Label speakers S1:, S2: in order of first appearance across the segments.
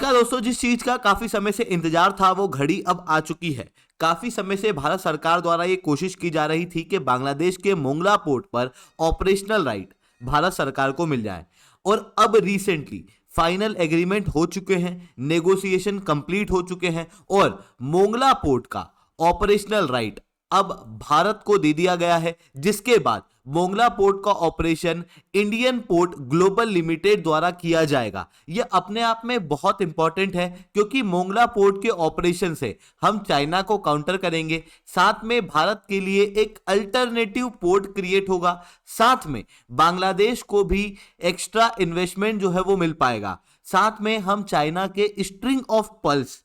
S1: नमस्कार दोस्तों, जिस चीज का काफी समय से इंतजार था वो घड़ी अब आ चुकी है। काफी समय से भारत सरकार द्वारा ये कोशिश की जा रही थी कि बांग्लादेश के मोंगला पोर्ट पर ऑपरेशनल राइट भारत सरकार को मिल जाए और अब रिसेंटली फाइनल एग्रीमेंट हो चुके हैं, नेगोशिएशन कंप्लीट हो चुके हैं और मोंगला पोर्ट का ऑपरेशनल राइट अब भारत को दे दिया गया है, जिसके बाद मोंगला पोर्ट का operation Indian port global limited द्वारा किया जाएगा। यह अपने आप में बहुत इंपॉर्टेंट है क्योंकि मोंगला पोर्ट के ऑपरेशन से हम चाइना को काउंटर करेंगे, साथ में भारत के लिए एक अल्टरनेटिव पोर्ट क्रिएट होगा, साथ में बांग्लादेश को भी एक्स्ट्रा इन्वेस्टमेंट जो है वो मिल पाएगा, साथ में हम चाइना के स्ट्रिंग ऑफ पल्स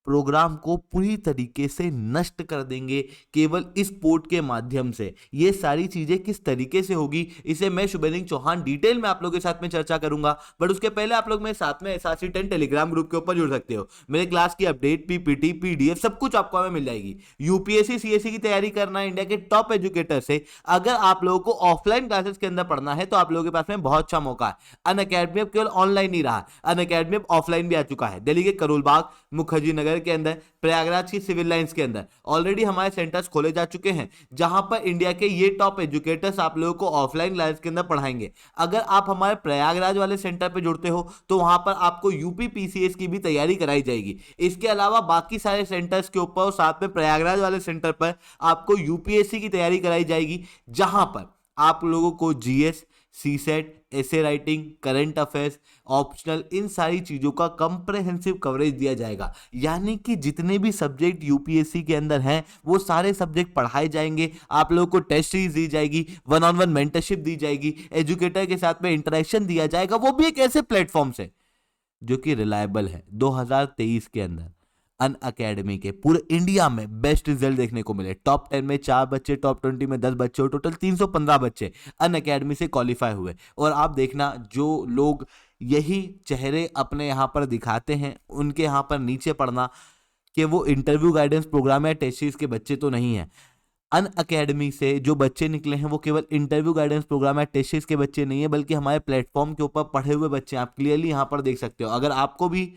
S1: प्रोग्राम को पूरी तरीके से नष्ट कर देंगे केवल इस पोर्ट के माध्यम से। ये सारी चीजें किस तरीके से होगी इसे मैं शुभेंद्र चौहान डिटेल में आप लोगों के साथ में चर्चा करूंगा, बट उसके पहले आप लोग मेरे साथ में एसआरसी 10 टेलीग्राम ग्रुप के ऊपर जुड़ सकते हो। मेरे क्लास की अपडेट, पीपीटी, पीडीएफ सब कुछ आपको हमें मिल जाएगी। यूपीएससी सीएससी की तैयारी करना है इंडिया के टॉप एजुकेटर से, अगर आप लोगों को ऑफलाइन क्लासेस के अंदर पढ़ना है तो आप लोगों के पास में बहुत अच्छा मौका है। अनअकैडमी अब केवल ऑनलाइन नहीं रहा, अनअकैडमी अब ऑफलाइन भी आ चुका है। दिल्ली के करोल बाग, मुखर्जी नगर के अंदर, प्रयागराज की सिविल लाइंस के अंदर ऑलरेडी हमारे सेंटर्स खोले जा चुके हैं, जहां पर इंडिया के ये टॉप एजुकेटर्स आप लोगों को ऑफलाइन क्लास के अंदर पढ़ाएंगे। अगर आप हमारे प्रयागराज वाले सेंटर पे जुड़ते हो तो वहां पर आपको यूपी पीसीएस की भी तैयारी कराई जाएगी। इसके अलावा बाकी सारे सेंटर्स के ऊपर और साथ में प्रयागराज वाले सेंटर पर आपको यूपीएससी की तैयारी कराई जाएगी, जहां पर आप लोगों को GS, CSAT, essay writing, current affairs, optional, इन सारी चीजों का कंप्रेहेंसिव कवरेज दिया जाएगा। यानी कि जितने भी सब्जेक्ट यूपीएससी के अंदर हैं वो सारे सब्जेक्ट पढ़ाए जाएंगे। आप लोगों को टेस्ट सीरीज दी जाएगी, वन ऑन वन मेंटरशिप दी जाएगी, एजुकेटर के साथ में इंटरेक्शन दिया जाएगा, वो भी एक ऐसे प्लेटफॉर्म से जो कि रिलायबल है। 2023 के अंदर अनअकैडमी के पूरे इंडिया में बेस्ट रिजल्ट देखने को मिले। टॉप 10 में 4 बच्चे, टॉप 20 में 10 बच्चे और टोटल 315 बच्चे अनअकैडमी से क्वालिफाई हुए। और आप देखना, जो लोग यही चेहरे अपने यहाँ पर दिखाते हैं उनके यहाँ पर नीचे पढ़ना कि वो इंटरव्यू गाइडेंस प्रोग्राम या टेस्ट सीरीज के बच्चे तो नहीं है। अनअकैडमी से जो बच्चे निकले हैं वो केवल इंटरव्यू गाइडेंस प्रोग्राम या टेस्ट सीरीज के बच्चे नहीं है, बल्कि हमारे प्लेटफॉर्म के ऊपर पढ़े हुए बच्चे आप क्लियरली यहाँ पर देख सकते हो। अगर आपको भी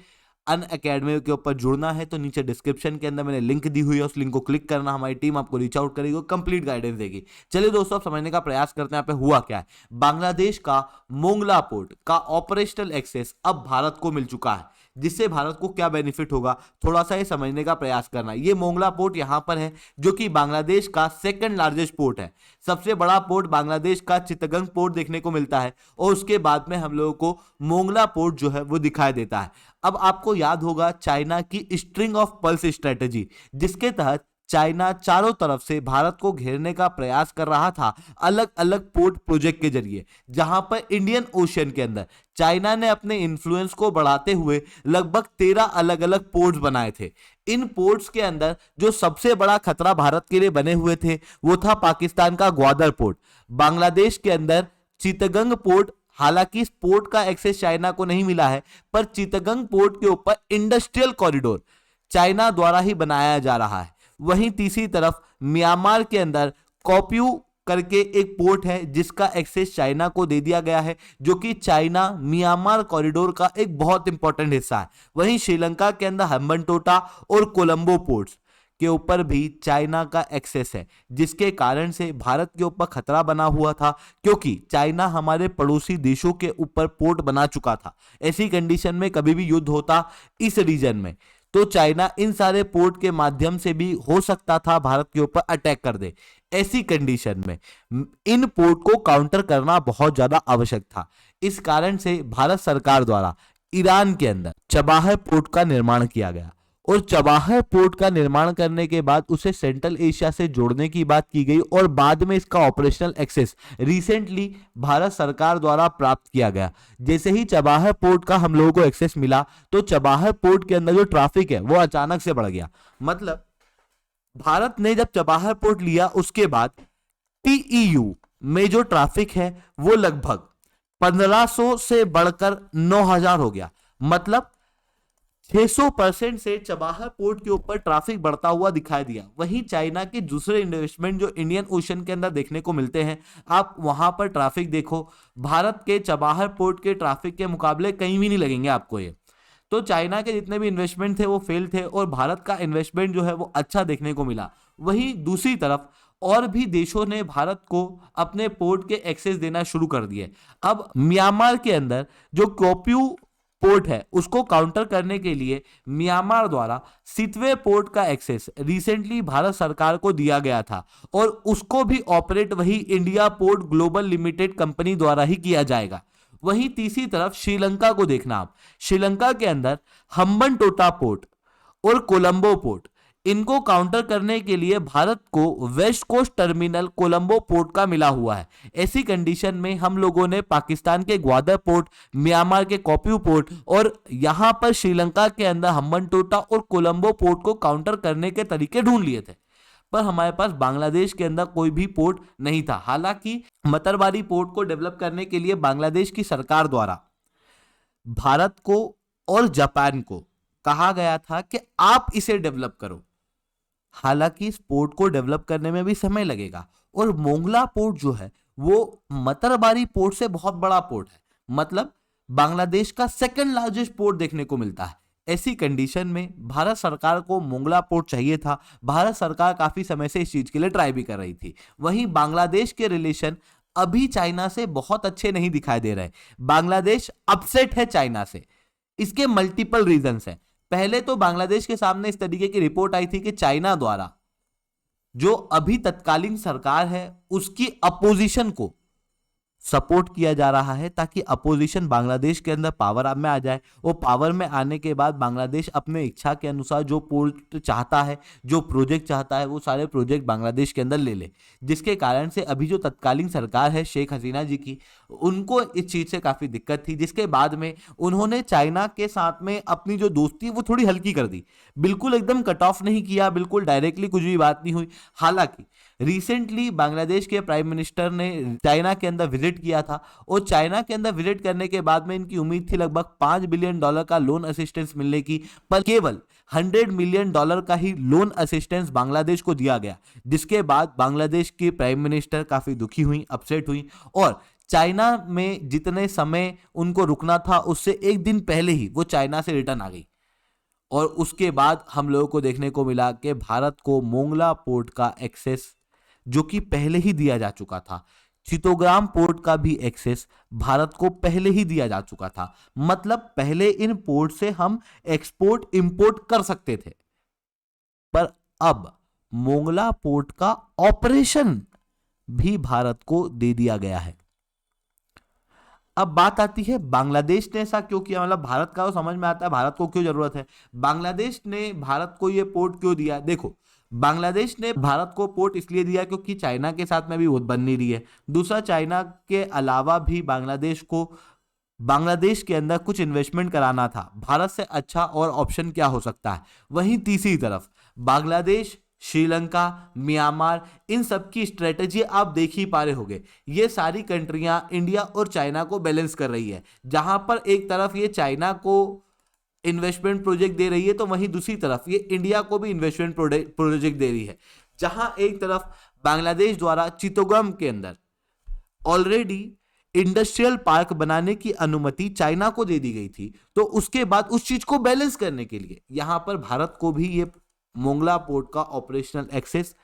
S1: अनअकैडमी के ऊपर जुड़ना है तो नीचे डिस्क्रिप्शन के अंदर मैंने लिंक दी हुई है, उस लिंक को क्लिक करना, हमारी टीम आपको रीच आउट करेगी, कंप्लीट गाइडेंस देगी। चलिए दोस्तों, अब समझने का प्रयास करते हैं यहाँ पे हुआ क्या है। बांग्लादेश का मोंगला पोर्ट का ऑपरेशनल एक्सेस अब भारत को मिल चुका है, जिससे भारत को क्या बेनिफिट होगा थोड़ा सा ये समझने का प्रयास करना। ये मोंगला पोर्ट यहां पर है जो कि बांग्लादेश का सेकंड लार्जेस्ट पोर्ट है। सबसे बड़ा पोर्ट बांग्लादेश का चित्तगंग पोर्ट देखने को मिलता है और उसके बाद में हम लोगों को मोंगला पोर्ट जो है वो दिखाई देता है। अब आपको याद होगा चाइना की स्ट्रिंग ऑफ पल्स स्ट्रेटेजी, जिसके तहत चाइना चारों तरफ से भारत को घेरने का प्रयास कर रहा था अलग अलग पोर्ट प्रोजेक्ट के जरिए, जहां पर इंडियन ओशियन के अंदर चाइना ने अपने इन्फ्लुएंस को बढ़ाते हुए लगभग 13 अलग अलग पोर्ट्स बनाए थे। इन पोर्ट्स के अंदर जो सबसे बड़ा खतरा भारत के लिए बने हुए थे वो था पाकिस्तान का ग्वादर पोर्ट, बांग्लादेश के अंदर चितगंग पोर्ट। हालांकि इस पोर्ट का एक्सेस चाइना को नहीं मिला है, पर चितगंग पोर्ट के ऊपर इंडस्ट्रियल कॉरिडोर चाइना द्वारा ही बनाया जा रहा है। वहीं तीसरी तरफ म्यांमार के अंदर कोप्यू करके एक पोर्ट है जिसका एक्सेस चाइना को दे दिया गया है, जो कि चाइना म्यांमार कॉरिडोर का एक बहुत इंपॉर्टेंट हिस्सा है। वहीं श्रीलंका के अंदर हम्बनटोटा और कोलंबो पोर्ट्स के ऊपर भी चाइना का एक्सेस है, जिसके कारण से भारत के ऊपर खतरा बना हुआ था, क्योंकि चाइना हमारे पड़ोसी देशों के ऊपर पोर्ट बना चुका था। ऐसी कंडीशन में कभी भी युद्ध होता इस रीजन में तो चाइना इन सारे पोर्ट के माध्यम से भी हो सकता था भारत के ऊपर अटैक कर दे। ऐसी कंडीशन में इन पोर्ट को काउंटर करना बहुत ज्यादा आवश्यक था। इस कारण से भारत सरकार द्वारा ईरान के अंदर चबाहर पोर्ट का निर्माण किया गया और चबाहर पोर्ट का निर्माण करने के बाद उसे सेंट्रल एशिया से जोड़ने की बात की गई और बाद में इसका ऑपरेशनल एक्सेस रिसेंटली भारत सरकार द्वारा प्राप्त किया गया। जैसे ही चबाहर पोर्ट का हम लोगों को एक्सेस मिला तो चबाहर पोर्ट के अंदर जो ट्रैफिक है वो अचानक से बढ़ गया। मतलब भारत ने जब चबाहर पोर्ट लिया उसके बाद टीईयू में जो ट्रैफिक है वो लगभग 1500 से बढ़कर 9000 हो गया। मतलब 600% से चबाहर पोर्ट के ऊपर ट्रैफिक बढ़ता हुआ दिखाई दिया। वहीं चाइना के दूसरे इन्वेस्टमेंट जो इंडियन ओशन के अंदर देखने को मिलते हैं, आप वहां पर ट्रैफिक देखो, भारत के चबाहर पोर्ट के ट्रैफिक के मुकाबले कहीं भी नहीं लगेंगे आपको ये। तो चाइना के जितने भी इन्वेस्टमेंट थे वो फेल थे और भारत का इन्वेस्टमेंट जो है वो अच्छा देखने को मिला। वहीं दूसरी तरफ और भी देशों ने भारत को अपने पोर्ट के एक्सेस देना शुरू कर दिए। अब म्यांमार के अंदर जो कोप्यू पोर्ट है उसको काउंटर करने के लिए म्यांमार द्वारा सितवे पोर्ट का एक्सेस रिसेंटली भारत सरकार को दिया गया था और उसको भी ऑपरेट वही India port global limited company द्वारा ही किया जाएगा। वहीं तीसरी तरफ श्रीलंका को देखना आप, श्रीलंका के अंदर हम्बनटोटा पोर्ट और कोलंबो पोर्ट, इनको काउंटर करने के लिए भारत को west coast terminal Colombo port का मिला हुआ है। ऐसी कंडीशन में हम लोगों ने पाकिस्तान के ग्वादर पोर्ट, म्यांमार के कोप्यू पोर्ट और यहां पर श्रीलंका के अंदर हम्बनटोटा और कोलंबो पोर्ट को काउंटर करने के तरीके ढूंढ लिए थे, पर हमारे पास बांग्लादेश के अंदर कोई भी पोर्ट नहीं था। हालांकि मतरबारी पोर्ट को डेवलप करने के लिए बांग्लादेश की सरकार द्वारा भारत को और जापान को कहा गया था कि आप इसे डेवलप करो। हालांकि इस पोर्ट को डेवलप करने में भी समय लगेगा और मोंगला पोर्ट जो है वो मतरबारी पोर्ट से बहुत बड़ा पोर्ट है, मतलब बांग्लादेश का सेकंड लार्जेस्ट पोर्ट देखने को मिलता है। ऐसी कंडीशन में भारत सरकार को मोंगला पोर्ट चाहिए था। भारत सरकार काफी समय से इस चीज के लिए ट्राई भी कर रही थी। वहीं बांग्लादेश के रिलेशन अभी चाइना से बहुत अच्छे नहीं दिखाई दे रहे। बांग्लादेश अपसेट है चाइना से। इसके मल्टीपल रीजंस हैं। पहले तो बांग्लादेश के सामने इस तरीके की रिपोर्ट आई थी कि चाइना द्वारा जो अभी तत्कालीन सरकार है उसकी अपोजिशन को सपोर्ट किया जा रहा है ताकि अपोजिशन बांग्लादेश के अंदर पावर में आ जाए। वो पावर में आने के बाद बांग्लादेश अपने इच्छा के अनुसार जो पोर्ट चाहता है, जो प्रोजेक्ट चाहता है, वो सारे प्रोजेक्ट बांग्लादेश के अंदर ले ले। जिसके कारण से अभी जो तत्कालीन सरकार है शेख हसीना जी की, उनको इस चीज से काफी दिक्कत थी। जिसके बाद में उन्होंने चाइना के साथ में अपनी जो दोस्ती वो थोड़ी हल्की कर दी। बिल्कुल एकदम कट ऑफ नहीं किया, बिल्कुल डायरेक्टली कुछ भी बात नहीं हुई। हालांकि रिसेंटली बांग्लादेश के प्राइम मिनिस्टर ने चाइना के अंदर विजिट किया था और चाइना के अंदर विजिट करने के बाद में इनकी उम्मीद थी लगभग $5 बिलियन का लोन असिस्टेंस मिलने की, पर केवल $100 मिलियन का ही लोन असिस्टेंस बांग्लादेश को दिया गया। जिसके बाद बांग्लादेश की प्राइम मिनिस्टर काफी दुखी हुई, अपसेट हुई और चाइना में जितने समय उनको रुकना था उससे एक दिन पहले ही वो चाइना से रिटर्न आ गई। और उसके बाद हम लोगों को देखने को मिला कि भारत को मोंगला पोर्ट का एक्सेस जो कि पहले ही दिया जा चुका था, चितोग्राम पोर्ट का भी एक्सेस भारत को पहले ही दिया जा चुका था। मतलब पहले इन पोर्ट से हम एक्सपोर्ट इंपोर्ट कर सकते थे, पर अब मोंगला पोर्ट का ऑपरेशन भी भारत को दे दिया गया है। अब बात आती है बांग्लादेश ने ऐसा क्यों किया, मतलब भारत का तो समझ में आता है भारत को क्यों जरूरत है, बांग्लादेश ने भारत को यह पोर्ट क्यों दिया। देखो, बांग्लादेश ने भारत को पोर्ट इसलिए दिया क्योंकि चाइना के साथ में भी वो बन नहीं रही है। दूसरा, चाइना के अलावा भी बांग्लादेश को बांग्लादेश के अंदर कुछ इन्वेस्टमेंट कराना था। भारत से अच्छा और ऑप्शन क्या हो सकता है। वहीं तीसरी तरफ बांग्लादेश, श्रीलंका, म्यांमार, इन सब की स्ट्रेटेजी आप देख ही पा रहे होंगे। ये सारी कंट्रियां इंडिया और चाइना को बैलेंस कर रही है। जहां पर एक तरफ ये चाइना को इन्वेस्टमेंट प्रोजेक्ट दे रही है तो वहीं दूसरी तरफ ये इंडिया को भी इन्वेस्टमेंट प्रोजेक्ट दे रही है। जहां एक तरफ बांग्लादेश द्वारा चितोग्राम के अंदर ऑलरेडी इंडस्ट्रियल पार्क बनाने की अनुमति चाइना को दे दी गई थी, तो उसके बाद उस चीज को बैलेंस करने के लिए यहां पर भारत को भी ये मोंगला पोर्ट का ऑपरेशनल एक्सेस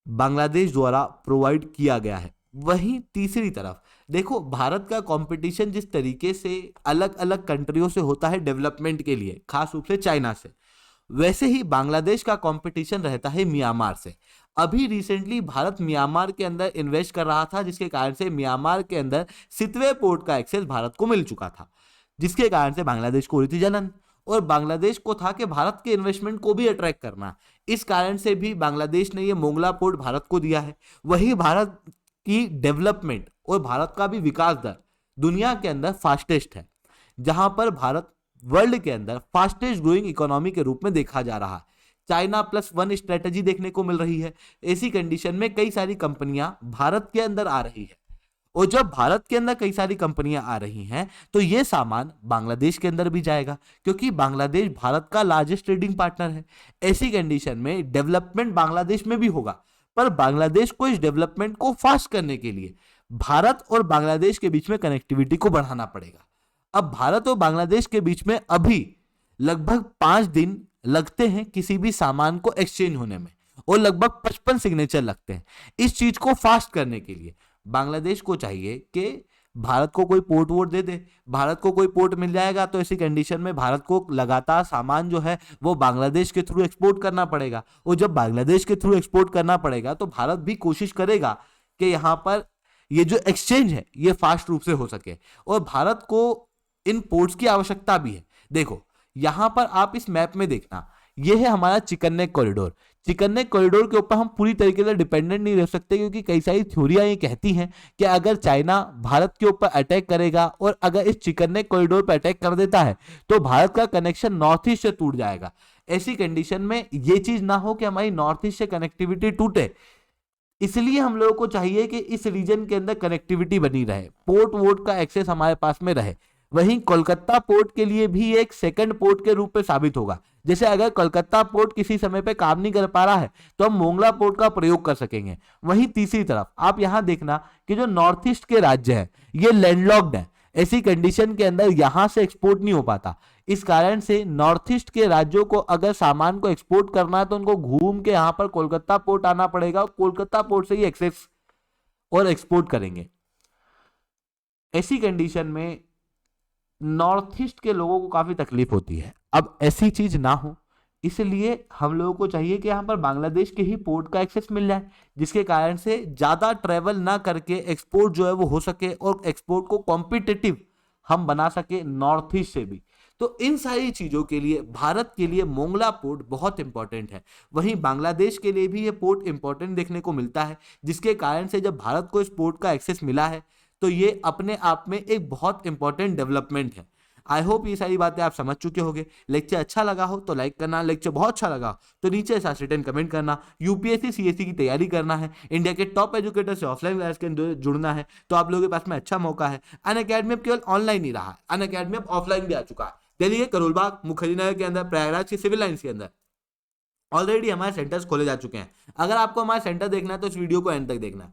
S1: बांग्लादेश द्वारा प्रोवाइड किया गया है। वहीं तीसरी तरफ देखो, भारत का कंपटीशन जिस तरीके से अलग अलग कंट्रियों से होता है डेवलपमेंट के लिए, खास रूप से चाइना से, वैसे ही बांग्लादेश का कंपटीशन रहता है म्यांमार से। अभी रिसेंटली भारत म्यांमार के अंदर इन्वेस्ट कर रहा था, जिसके कारण से म्यांमार के अंदर सितवे पोर्ट का एक्सेस भारत को मिल चुका था, जिसके कारण से बांग्लादेश को हो रही थी जलन और बांग्लादेश को था कि भारत के इन्वेस्टमेंट को भी अट्रैक्ट करना। इस कारण से भी बांग्लादेश ने ये मोंगला पोर्ट भारत को दिया है। वही भारत की डेवलपमेंट और भारत का भी विकास दर दुनिया के अंदर फास्टेस्ट है, जहां पर भारत वर्ल्ड के अंदर फास्टेस्ट ग्रोइंग इकोनॉमी के रूप में देखा जा रहा है। चाइना +1 स्ट्रेटेजी देखने को मिल रही है। ऐसी कंडीशन में कई सारी कंपनियां भारत के अंदर आ रही है और जब भारत के अंदर कई सारी कंपनियां आ रही हैं तो ये सामान बांग्लादेश के अंदर भी जाएगा, क्योंकि बांग्लादेश भारत का लार्जेस्ट ट्रेडिंग पार्टनर है। ऐसी कंडीशन में डेवलपमेंट बांग्लादेश में भी होगा, पर बांग्लादेश को इस डेवलपमेंट को फास्ट करने के लिए भारत और बांग्लादेश के बीच में कनेक्टिविटी को बढ़ाना पड़ेगा। अब भारत और बांग्लादेश के बीच में अभी लगभग 5 दिन लगते हैं किसी भी सामान को एक्सचेंज होने में, और लगभग 55 सिग्नेचर लगते हैं। इस चीज को फास्ट करने के लिए बांग्लादेश को चाहिए कि भारत को कोई पोर्ट वोट दे दे। भारत को कोई पोर्ट मिल जाएगा तो ऐसी कंडीशन में भारत को लगातार सामान जो है वो बांग्लादेश के थ्रू एक्सपोर्ट करना पड़ेगा, और जब बांग्लादेश के थ्रू एक्सपोर्ट करना पड़ेगा तो भारत भी कोशिश करेगा कि यहां पर ये जो एक्सचेंज है ये फास्ट रूप से हो सके, और भारत को इन पोर्ट्स की आवश्यकता भी है। देखो यहां पर आप इस मैप में देखना, ये है हमारा chicken neck corridor. Chicken neck corridor के ऊपर हम पूरी तरीके से डिपेंडेंट नहीं रह सकते, क्योंकि कई सारी थ्योरियां ये कहती हैं कि अगर चाइना भारत के ऊपर अटैक करेगा और अगर इस चिकन नेक कॉरिडोर पर अटैक कर देता है तो भारत का कनेक्शन नॉर्थ ईस्ट से टूट जाएगा। ऐसी कंडीशन में ये चीज ना हो कि हमारी नॉर्थ ईस्ट से कनेक्टिविटी टूटे, इसलिए हम लोगों को चाहिए कि इस रीजन के अंदर कनेक्टिविटी बनी रहे, पोर्ट वोट का एक्सेस हमारे पास में रहे। वहीं कोलकाता पोर्ट के लिए भी एक सेकंड पोर्ट के रूप में साबित होगा। जैसे अगर कोलकाता पोर्ट किसी समय पे काम नहीं कर पा रहा है तो हम मोंगला पोर्ट का प्रयोग कर सकेंगे। वहीं तीसरी तरफ आप यहां देखना कि जो नॉर्थ ईस्ट के राज्य हैं ये लैंडलॉक्ड है, ऐसी कंडीशन के अंदर यहां से एक्सपोर्ट नहीं हो पाता। इस कारण से नॉर्थ ईस्ट के राज्यों को अगर सामान को एक्सपोर्ट करना है तो उनको घूम के यहां पर कोलकाता पोर्ट आना पड़ेगा, और कोलकाता पोर्ट से ही एक्सेस और एक्सपोर्ट करेंगे। ऐसी कंडीशन में नॉर्थ ईस्ट के लोगों को काफी तकलीफ होती है। अब ऐसी चीज ना हो इसलिए हम लोगों को चाहिए कि यहां पर बांग्लादेश के ही पोर्ट का एक्सेस मिल जाए, जिसके कारण से ज्यादा ट्रेवल ना करके एक्सपोर्ट जो है वो हो सके, और एक्सपोर्ट को कॉम्पिटिटिव हम बना सके नॉर्थ ईस्ट से भी। तो इन सारी चीजों के लिए भारत के लिए मोंगला पोर्ट बहुत इंपॉर्टेंट है। वहीं बांग्लादेश के लिए भी ये पोर्ट इंपॉर्टेंट देखने को मिलता है, जिसके कारण से जब भारत को इस पोर्ट का एक्सेस मिला है तो ये अपने आप में एक बहुत इंपॉर्टेंट डेवलपमेंट है। आई होप ये सारी बातें आप समझ चुके होंगे। लेक्चर अच्छा लगा हो तो लाइक करना, लेक्चर बहुत अच्छा लगा हो तो नीचे साथ रिटर्न कमेंट करना। यूपीएससी सीएससी की तैयारी करना है, इंडिया के टॉप एजुकेटर से ऑफलाइन क्लास के अंदर जुड़ना है, तो आप लोगों के पास में अच्छा मौका है। अनअकैडमी अब केवल ऑनलाइन नहीं रहा है, अनअकैडमी अब ऑफलाइन भी आ चुका है। दिल्ली के करोलबाग, मुखर्जी के अंदर, प्रयागराज के सिविल लाइन्स के अंदर ऑलरेडी हमारे सेंटर्स खोले जा चुके हैं। अगर आपको हमारा सेंटर देखना है तो इस वीडियो को एंड तक देखना।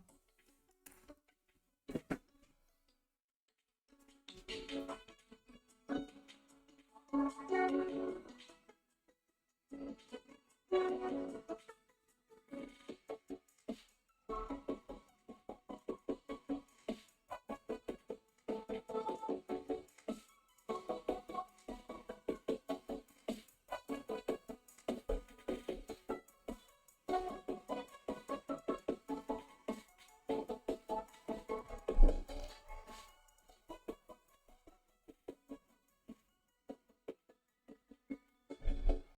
S1: Thank you.